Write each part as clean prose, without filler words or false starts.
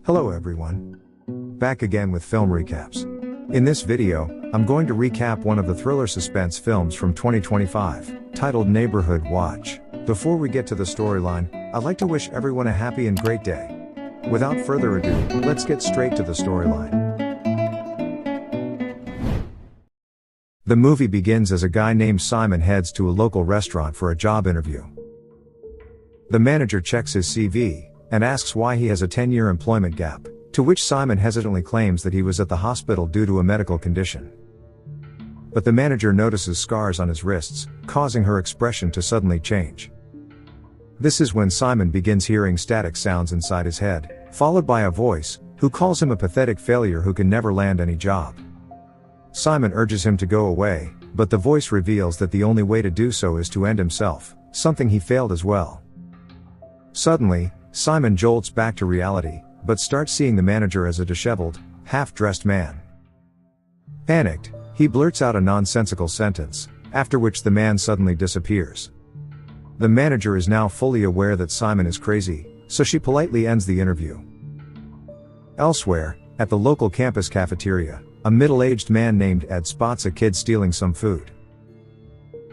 Hello everyone. Back again with film recaps. In this video, I'm going to recap one of the thriller suspense films from 2025, titled Neighborhood Watch. Before we get to the storyline, I'd like to wish everyone a happy and great day. Without further ado, let's get straight to the storyline. The movie begins as a guy named Simon heads to a local restaurant for a job interview. The manager checks his CV and asks why he has a 10-year employment gap, to which Simon hesitantly claims that he was at the hospital due to a medical condition. But the manager notices scars on his wrists, causing her expression to suddenly change. This is when Simon begins hearing static sounds inside his head, followed by a voice, who calls him a pathetic failure who can never land any job. Simon urges him to go away, but the voice reveals that the only way to do so is to end himself, something he failed as well. Suddenly, Simon jolts back to reality, but starts seeing the manager as a disheveled, half-dressed man. Panicked, he blurts out a nonsensical sentence, after which the man suddenly disappears. The manager is now fully aware that Simon is crazy, so she politely ends the interview. Elsewhere, at the local campus cafeteria, a middle-aged man named Ed spots a kid stealing some food.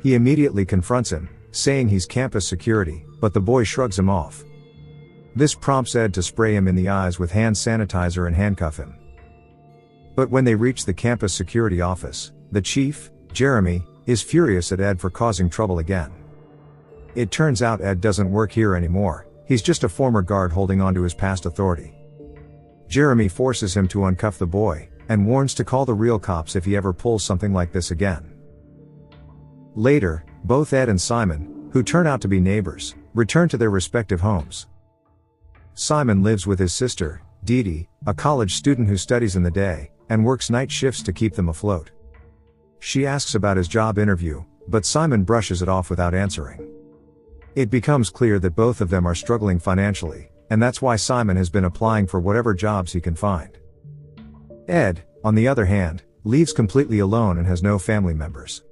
He immediately confronts him, saying he's campus security, but the boy shrugs him off. This prompts Ed to spray him in the eyes with hand sanitizer and handcuff him. But when they reach the campus security office, the chief, Jeremy, is furious at Ed for causing trouble again. It turns out Ed doesn't work here anymore, he's just a former guard holding on to his past authority. Jeremy forces him to uncuff the boy, and warns to call the real cops if he ever pulls something like this again. Later, both Ed and Simon, who turn out to be neighbors, return to their respective homes. Simon lives with his sister, Dee Dee, a college student who studies in the day, and works night shifts to keep them afloat. She asks about his job interview, but Simon brushes it off without answering. It becomes clear that both of them are struggling financially, and that's why Simon has been applying for whatever jobs he can find. Ed, on the other hand, leaves completely alone and has no family members.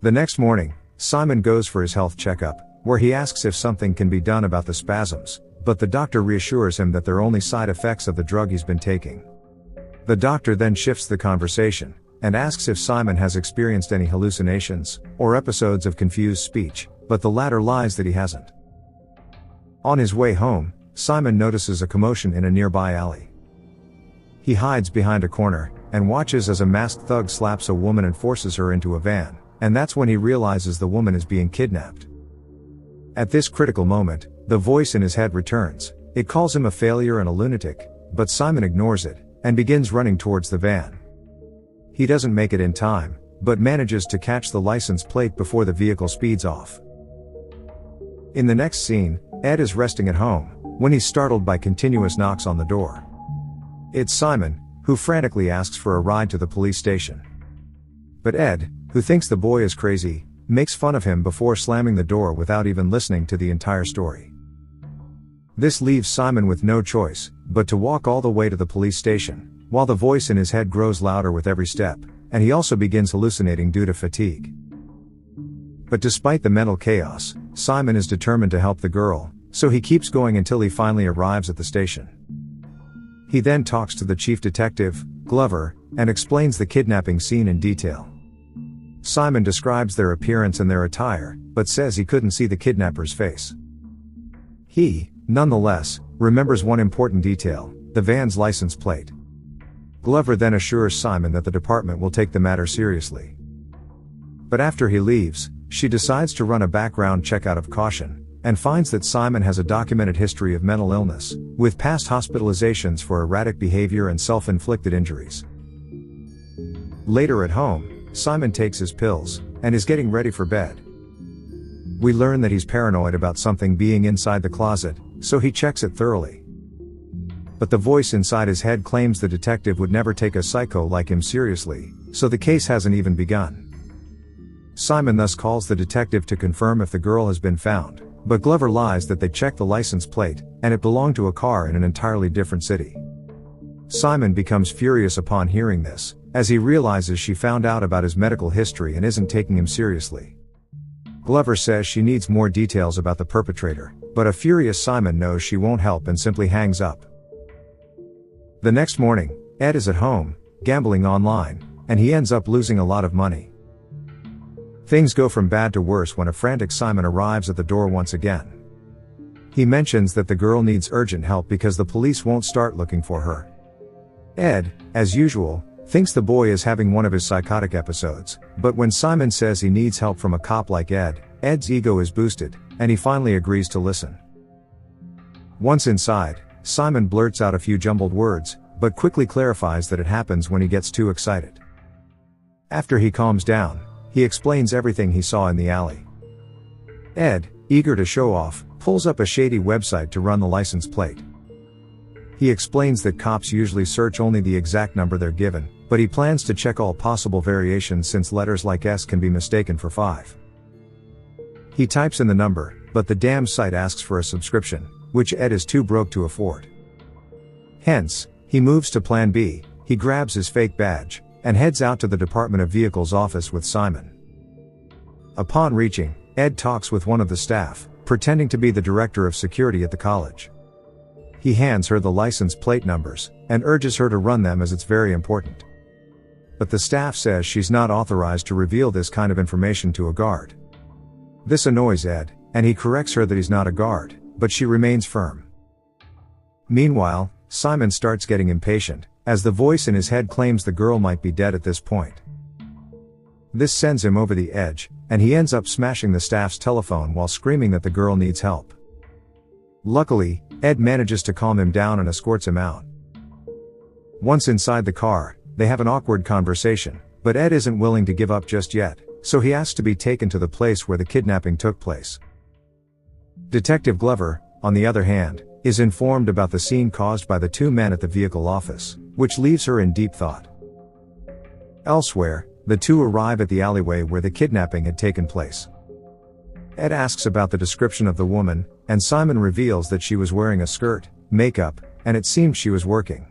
The next morning, Simon goes for his health checkup, where he asks if something can be done about the spasms, but the doctor reassures him that they're only side effects of the drug he's been taking. The doctor then shifts the conversation, and asks if Simon has experienced any hallucinations, or episodes of confused speech, but the latter lies that he hasn't. On his way home, Simon notices a commotion in a nearby alley. He hides behind a corner, and watches as a masked thug slaps a woman and forces her into a van, and that's when he realizes the woman is being kidnapped. At this critical moment, the voice in his head returns. It calls him a failure and a lunatic, but Simon ignores it, and begins running towards the van. He doesn't make it in time, but manages to catch the license plate before the vehicle speeds off. In the next scene, Ed is resting at home, when he's startled by continuous knocks on the door. It's Simon, who frantically asks for a ride to the police station. But Ed, who thinks the boy is crazy, makes fun of him before slamming the door without even listening to the entire story. This leaves Simon with no choice, but to walk all the way to the police station, while the voice in his head grows louder with every step, and he also begins hallucinating due to fatigue. But despite the mental chaos, Simon is determined to help the girl, so he keeps going until he finally arrives at the station. He then talks to the chief detective, Glover, and explains the kidnapping scene in detail. Simon describes their appearance and their attire, but says he couldn't see the kidnapper's face. He, nonetheless, remembers one important detail: the van's license plate. Glover then assures Simon that the department will take the matter seriously. But after he leaves, she decides to run a background check out of caution, and finds that Simon has a documented history of mental illness, with past hospitalizations for erratic behavior and self-inflicted injuries. Later at home, Simon takes his pills, and is getting ready for bed. We learn that he's paranoid about something being inside the closet, so he checks it thoroughly. But the voice inside his head claims the detective would never take a psycho like him seriously, so the case hasn't even begun. Simon thus calls the detective to confirm if the girl has been found, but Glover lies that they checked the license plate, and it belonged to a car in an entirely different city. Simon becomes furious upon hearing this, as he realizes she found out about his medical history and isn't taking him seriously. Glover says she needs more details about the perpetrator, but a furious Simon knows she won't help and simply hangs up. The next morning, Ed is at home, gambling online, and he ends up losing a lot of money. Things go from bad to worse when a frantic Simon arrives at the door once again. He mentions that the girl needs urgent help because the police won't start looking for her. Ed, as usual, thinks the boy is having one of his psychotic episodes, but when Simon says he needs help from a cop like Ed, Ed's ego is boosted, and he finally agrees to listen. Once inside, Simon blurts out a few jumbled words, but quickly clarifies that it happens when he gets too excited. After he calms down, he explains everything he saw in the alley. Ed, eager to show off, pulls up a shady website to run the license plate. He explains that cops usually search only the exact number they're given, but he plans to check all possible variations since letters like S can be mistaken for 5. He types in the number, but the damn site asks for a subscription, which Ed is too broke to afford. Hence, he moves to plan B, he grabs his fake badge, and heads out to the Department of Vehicles office with Simon. Upon reaching, Ed talks with one of the staff, pretending to be the director of security at the college. He hands her the license plate numbers, and urges her to run them as it's very important. But the staff says she's not authorized to reveal this kind of information to a guard. This annoys Ed, and he corrects her that he's not a guard, but she remains firm. Meanwhile, Simon starts getting impatient, as the voice in his head claims the girl might be dead at this point. This sends him over the edge, and he ends up smashing the staff's telephone while screaming that the girl needs help. Luckily, Ed manages to calm him down and escorts him out. Once inside the car, they have an awkward conversation, but Ed isn't willing to give up just yet, so he asks to be taken to the place where the kidnapping took place. Detective Glover, on the other hand, is informed about the scene caused by the two men at the vehicle office, which leaves her in deep thought. Elsewhere, the two arrive at the alleyway where the kidnapping had taken place. Ed asks about the description of the woman, and Simon reveals that she was wearing a skirt, makeup, and it seemed she was working.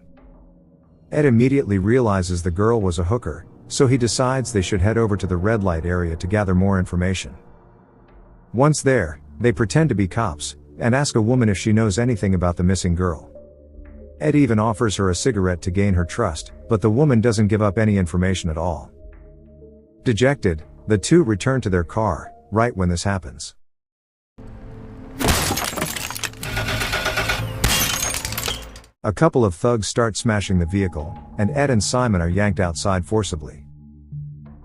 Ed immediately realizes the girl was a hooker, so he decides they should head over to the red light area to gather more information. Once there, they pretend to be cops, and ask a woman if she knows anything about the missing girl. Ed even offers her a cigarette to gain her trust, but the woman doesn't give up any information at all. Dejected, the two return to their car, right when this happens. A couple of thugs start smashing the vehicle, and Ed and Simon are yanked outside forcibly.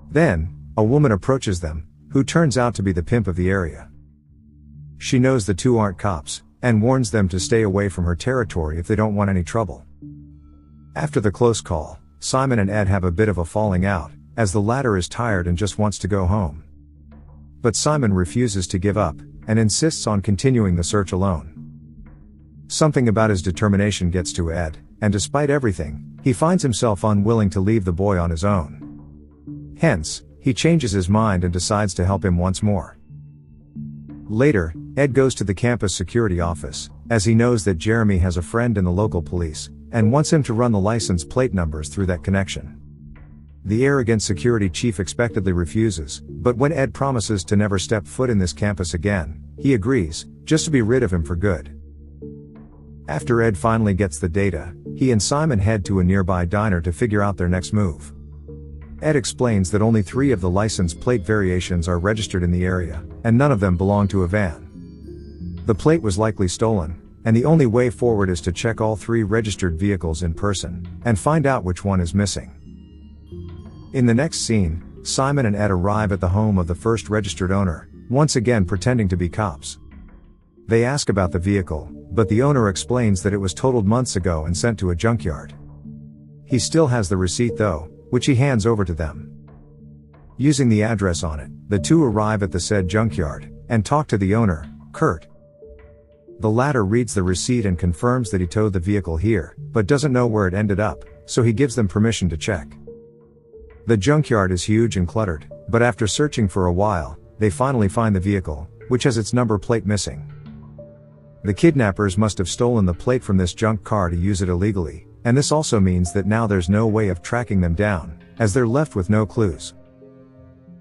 Then, a woman approaches them, who turns out to be the pimp of the area. She knows the two aren't cops, and warns them to stay away from her territory if they don't want any trouble. After the close call, Simon and Ed have a bit of a falling out, as the latter is tired and just wants to go home. But Simon refuses to give up, and insists on continuing the search alone. Something about his determination gets to Ed, and despite everything, he finds himself unwilling to leave the boy on his own. Hence, he changes his mind and decides to help him once more. Later, Ed goes to the campus security office, as he knows that Jeremy has a friend in the local police, and wants him to run the license plate numbers through that connection. The arrogant security chief expectedly refuses, but when Ed promises to never step foot in this campus again, he agrees, just to be rid of him for good. After Ed finally gets the data, he and Simon head to a nearby diner to figure out their next move. Ed explains that only 3 of the license plate variations are registered in the area, and none of them belong to a van. The plate was likely stolen, and the only way forward is to check all 3 registered vehicles in person, and find out which one is missing. In the next scene, Simon and Ed arrive at the home of the first registered owner, once again pretending to be cops. They ask about the vehicle, but the owner explains that it was totaled months ago and sent to a junkyard. He still has the receipt though, which he hands over to them. Using the address on it, the two arrive at the said junkyard, and talk to the owner, Kurt. The latter reads the receipt and confirms that he towed the vehicle here, but doesn't know where it ended up, so he gives them permission to check. The junkyard is huge and cluttered, but after searching for a while, they finally find the vehicle, which has its number plate missing. The kidnappers must have stolen the plate from this junk car to use it illegally, and this also means that now there's no way of tracking them down, as they're left with no clues.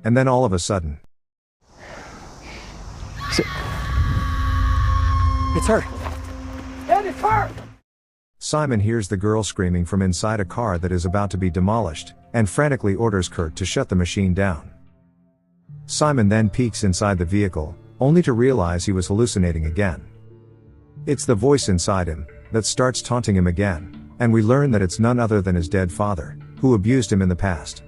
And then all of a sudden, It's her! Ed, it's her! Simon hears the girl screaming from inside a car that is about to be demolished, and frantically orders Kurt to shut the machine down. Simon then peeks inside the vehicle, only to realize he was hallucinating again. It's the voice inside him that starts taunting him again, and we learn that it's none other than his dead father, who abused him in the past.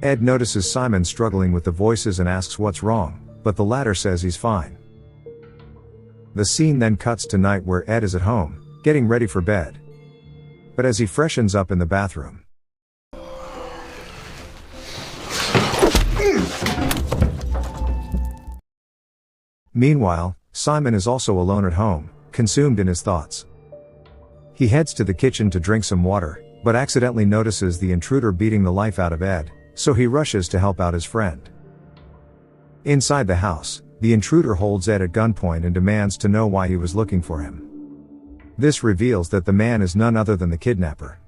Ed notices Simon struggling with the voices and asks what's wrong, but the latter says he's fine. The scene then cuts to night where Ed is at home, getting ready for bed. But as he freshens up in the bathroom, meanwhile, Simon is also alone at home, consumed in his thoughts. He heads to the kitchen to drink some water, but accidentally notices the intruder beating the life out of Ed, so he rushes to help out his friend. Inside the house, the intruder holds Ed at gunpoint and demands to know why he was looking for him. This reveals that the man is none other than the kidnapper.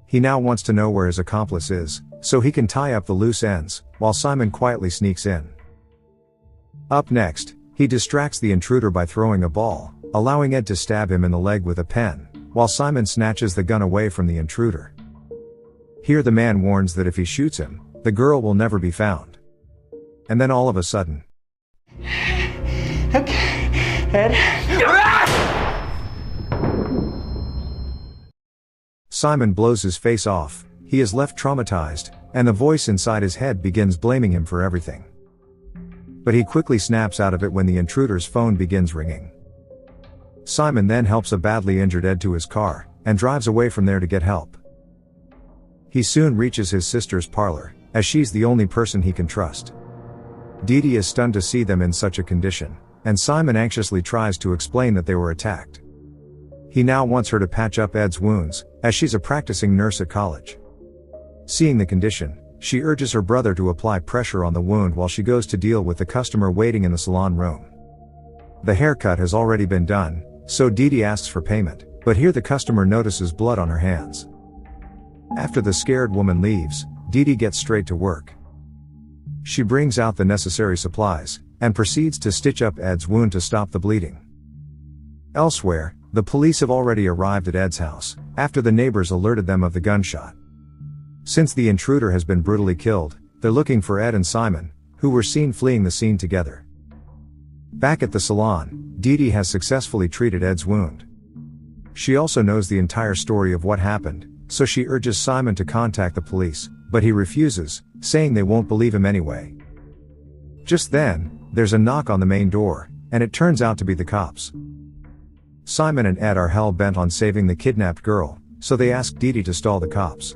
He now wants to know where his accomplice is, so he can tie up the loose ends, while Simon quietly sneaks in. Up next, he distracts the intruder by throwing a ball, allowing Ed to stab him in the leg with a pen, while Simon snatches the gun away from the intruder. Here the man warns that if he shoots him, the girl will never be found. And then all of a sudden, okay, Ed. Simon blows his face off, he is left traumatized, and the voice inside his head begins blaming him for everything. But he quickly snaps out of it when the intruder's phone begins ringing. Simon then helps a badly injured Ed to his car, and drives away from there to get help. He soon reaches his sister's parlor, as she's the only person he can trust. Dee Dee is stunned to see them in such a condition, and Simon anxiously tries to explain that they were attacked. He now wants her to patch up Ed's wounds, as she's a practicing nurse at college. Seeing the condition, she urges her brother to apply pressure on the wound while she goes to deal with the customer waiting in the salon room. The haircut has already been done, so Dee Dee asks for payment, but here the customer notices blood on her hands. After the scared woman leaves, Dee Dee gets straight to work. She brings out the necessary supplies, and proceeds to stitch up Ed's wound to stop the bleeding. Elsewhere, the police have already arrived at Ed's house, after the neighbors alerted them of the gunshot. Since the intruder has been brutally killed, they're looking for Ed and Simon, who were seen fleeing the scene together. Back at the salon, Dee Dee has successfully treated Ed's wound. She also knows the entire story of what happened, so she urges Simon to contact the police, but he refuses, saying they won't believe him anyway. Just then, there's a knock on the main door, and it turns out to be the cops. Simon and Ed are hell-bent on saving the kidnapped girl, so they ask Dee Dee to stall the cops.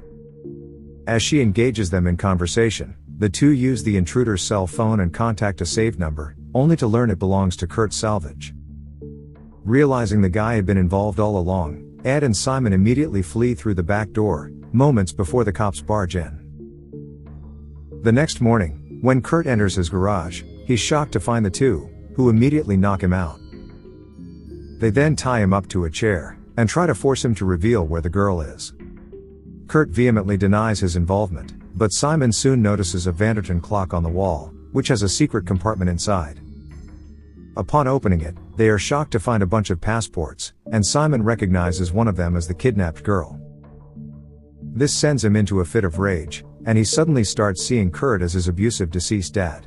As she engages them in conversation, the two use the intruder's cell phone and contact a saved number, only to learn it belongs to Kurt Salvage. Realizing the guy had been involved all along, Ed and Simon immediately flee through the back door, moments before the cops barge in. The next morning, when Kurt enters his garage, he's shocked to find the two, who immediately knock him out. They then tie him up to a chair, and try to force him to reveal where the girl is. Kurt vehemently denies his involvement, but Simon soon notices a Vanderton clock on the wall, which has a secret compartment inside. Upon opening it, they are shocked to find a bunch of passports, and Simon recognizes one of them as the kidnapped girl. This sends him into a fit of rage, and he suddenly starts seeing Kurt as his abusive deceased dad.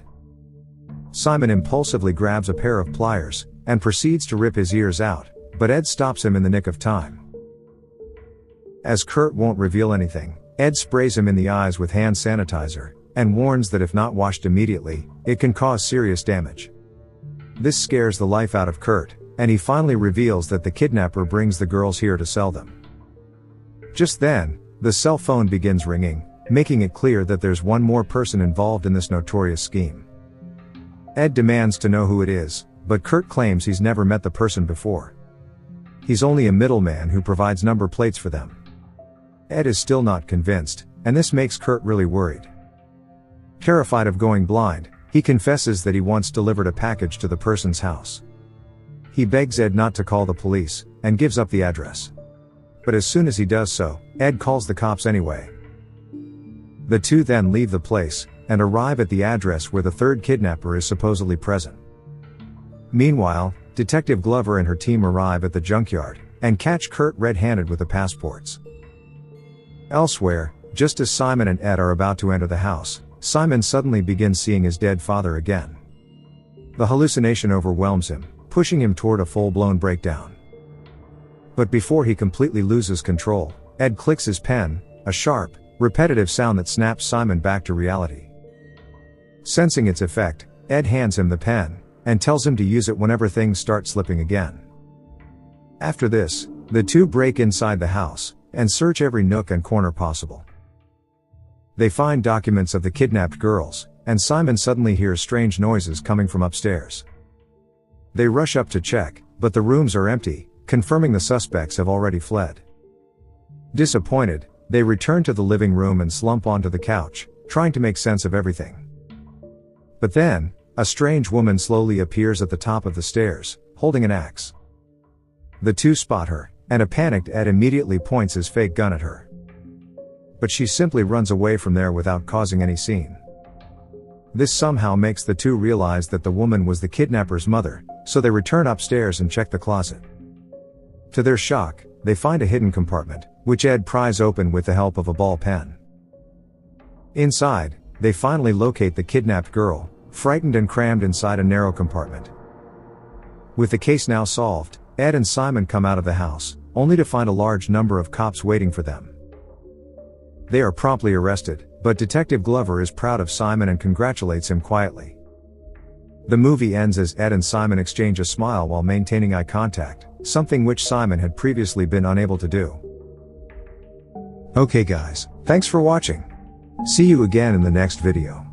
Simon impulsively grabs a pair of pliers, and proceeds to rip his ears out, but Ed stops him in the nick of time. As Kurt won't reveal anything, Ed sprays him in the eyes with hand sanitizer, and warns that if not washed immediately, it can cause serious damage. This scares the life out of Kurt, and he finally reveals that the kidnapper brings the girls here to sell them. Just then, the cell phone begins ringing, making it clear that there's one more person involved in this notorious scheme. Ed demands to know who it is, but Kurt claims he's never met the person before. He's only a middleman who provides number plates for them. Ed is still not convinced, and this makes Kurt really worried. Terrified of going blind, he confesses that he once delivered a package to the person's house. He begs Ed not to call the police, and gives up the address. But as soon as he does so, Ed calls the cops anyway. The two then leave the place, and arrive at the address where the third kidnapper is supposedly present. Meanwhile, Detective Glover and her team arrive at the junkyard, and catch Kurt red-handed with the passports. Elsewhere, just as Simon and Ed are about to enter the house, Simon suddenly begins seeing his dead father again. The hallucination overwhelms him, pushing him toward a full-blown breakdown. But before he completely loses control, Ed clicks his pen, a sharp, repetitive sound that snaps Simon back to reality. Sensing its effect, Ed hands him the pen, and tells him to use it whenever things start slipping again. After this, the two break inside the house, and search every nook and corner possible. They find documents of the kidnapped girls, and Simon suddenly hears strange noises coming from upstairs. They rush up to check, but the rooms are empty, confirming the suspects have already fled. Disappointed, they return to the living room and slump onto the couch, trying to make sense of everything. But then, a strange woman slowly appears at the top of the stairs, holding an axe. The two spot her, and a panicked Ed immediately points his fake gun at her. But she simply runs away from there without causing any scene. This somehow makes the two realize that the woman was the kidnapper's mother, so they return upstairs and check the closet. To their shock, they find a hidden compartment, which Ed pries open with the help of a ball pen. Inside, they finally locate the kidnapped girl, frightened and crammed inside a narrow compartment. With the case now solved, Ed and Simon come out of the house, only to find a large number of cops waiting for them. They are promptly arrested, but Detective Glover is proud of Simon and congratulates him quietly. The movie ends as Ed and Simon exchange a smile while maintaining eye contact, something which Simon had previously been unable to do. Okay guys, thanks for watching. See you again in the next video.